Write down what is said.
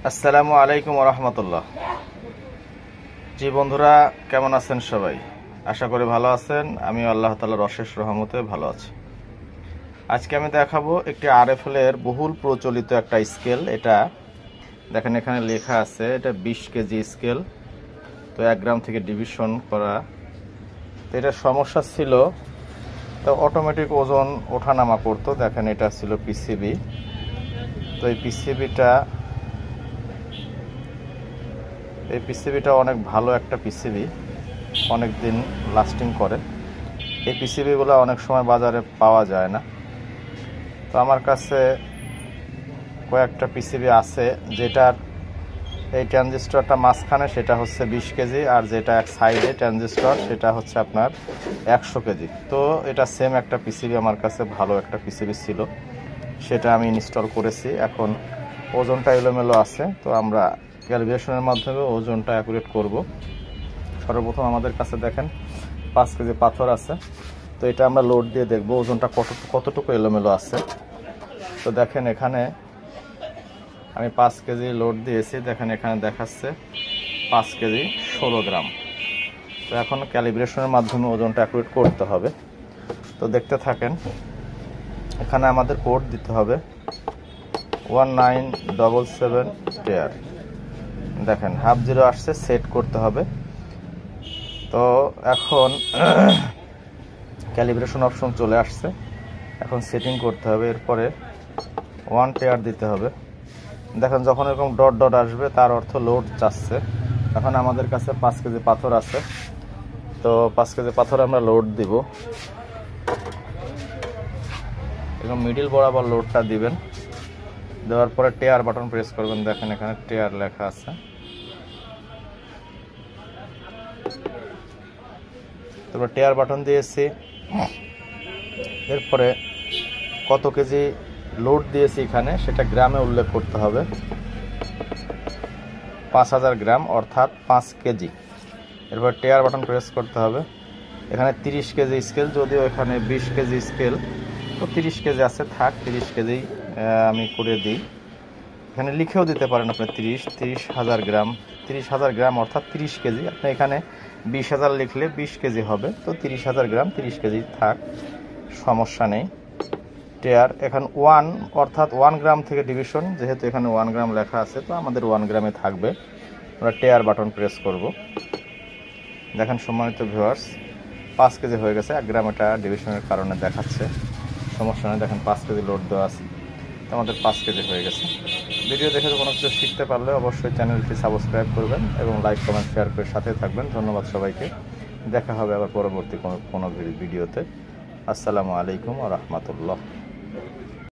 আসসালামু আলাইকুম ওয়া রাহমাতুল্লাহ। জি বন্ধুরা, কেমন আছেন সবাই? আশা করি ভালো আছেন। আমি আল্লাহ তাআলার অশেষ রহমতে ভালো আছি। আজকে আমি দেখাবো একটি আরএফএল এর বহুল প্রচলিত একটা স্কেল। এটা দেখেন, এখানে লেখা আছে এটা 20 কেজি স্কেল। তো 1 গ্রাম থেকে ডিভিশন করা। তো এটা সমস্যা ছিল, তো অটোমেটিক ওজন ওঠানামা করতো। দেখেন, এটা ছিল পিসিবি। তো এই পিসিবিটা অনেক ভালো একটা পিসিবি, অনেক দিন লাস্টিং করে। এই পিসিবিগুলো অনেক সময় বাজারে পাওয়া যায় না। তো আমার কাছে কয়েকটা পিসিবি আছে, যেটার এই ট্রানজিস্টরটা মাঝখানে সেটা হচ্ছে 20 কেজি, আর যেটা এক সাইডে ট্রানজিস্টর সেটা হচ্ছে আপনার 100 কেজি। তো এটা সেম একটা পিসিবি, আমার কাছে ভালো একটা পিসিবি ছিল, সেটা আমি ইনস্টল করেছি। এখন ওজনটা এলোমেলো আছে, তো আমরা ক্যালিব্রেশনের মাধ্যমে ওজনটা অ্যাকুরেট করব। সর্বপ্রথম আমাদের কাছে দেখেন 5 কেজি পাথর আছে। তো এটা আমরা লোড দিয়ে দেখব ওজনটা কতটুকু এলোমেলো আছে। তো দেখেন, এখানে আমি 5 কেজি লোড দিয়েছি। দেখেন, এখানে দেখাচ্ছে 5 কেজি 16 গ্রাম। তো এখন ক্যালিব্রেশনের মাধ্যমে ওজনটা অ্যাকুরেট করতে হবে। তো দেখতে থাকেন। এখানে আমাদের কোড দিতে হবে 1977 টেয়ার। দেখেন, হাফ জিরো আসছে, সেট করতে হবে। তো এখন ক্যালিব্রেশন অপশন চলে আসছে, এখন সেটিং করতে হবে। এরপরে 1 টেয়ার দিতে হবে। দেখেন, যখন এরকম ডট ডট আসবে তার অর্থ লোড চাচ্ছে। এখন আমাদের কাছে 5 কেজি পাথর আছে। তো 5 কেজি পাথর আমরা লোড দিব। এরকম মিডিল বরাবর লোডটা দিবেন। দেওয়ার পরে টেয়ার বাটন প্রেস করবেন। দেখেন, এখানে টেয়ার লেখা আছে। তারপর টেয়ার বাটন দিয়েছি। এরপরে কত কেজি লোড দিয়েছি এখানে সেটা গ্রামে উল্লেখ করতে হবে। 5000 গ্রাম, অর্থাৎ 5 কেজি। এরপর টেয়ার বাটন প্রেস করতে হবে। এখানে 30 কেজি স্কেল, যদিও এখানে 20 কেজি স্কেল, তো 30 কেজি আছে, থাক 30 কেজি আমি করে দিই। এখানে লিখেও দিতে পারেন আপনি 30,000 গ্রাম। 30,000 গ্রাম অর্থাৎ 30 কেজি। আপনি এখানে 20,000 লিখলে 20 কেজি হবে। তো 30,000 গ্রাম 30 কেজি থাক, সমস্যা নেই। টেয়ার এখন 1 অর্থাৎ 1 গ্রাম থেকে ডিভিশন, যেহেতু এখানে 1 গ্রাম লেখা আছে তো আমাদের 1 গ্রামে থাকবে। আমরা টেয়ার বাটন প্রেস করব। দেখেন সম্মানিত ভিউয়ার্স, 5 কেজি হয়ে গেছে। 1 গ্রাম এটা ডিভিশনের কারণে দেখাচ্ছে, সমস্যা নেই। দেখেন 5 কেজি লোড দেওয়া আছে, তো আমাদের 5 কেজি হয়ে গেছে। ভিডিও দেখে কোনো কিছু শিখতে পারলে অবশ্যই চ্যানেলটি সাবস্ক্রাইব করবেন এবং লাইক কমেন্ট শেয়ার করে সাথে থাকবেন। ধন্যবাদ সবাইকে। দেখা হবে আবার পরবর্তী কোনো ভিডিওতে। আসসালামু আলাইকুম ওয়া রাহমাতুল্লাহ।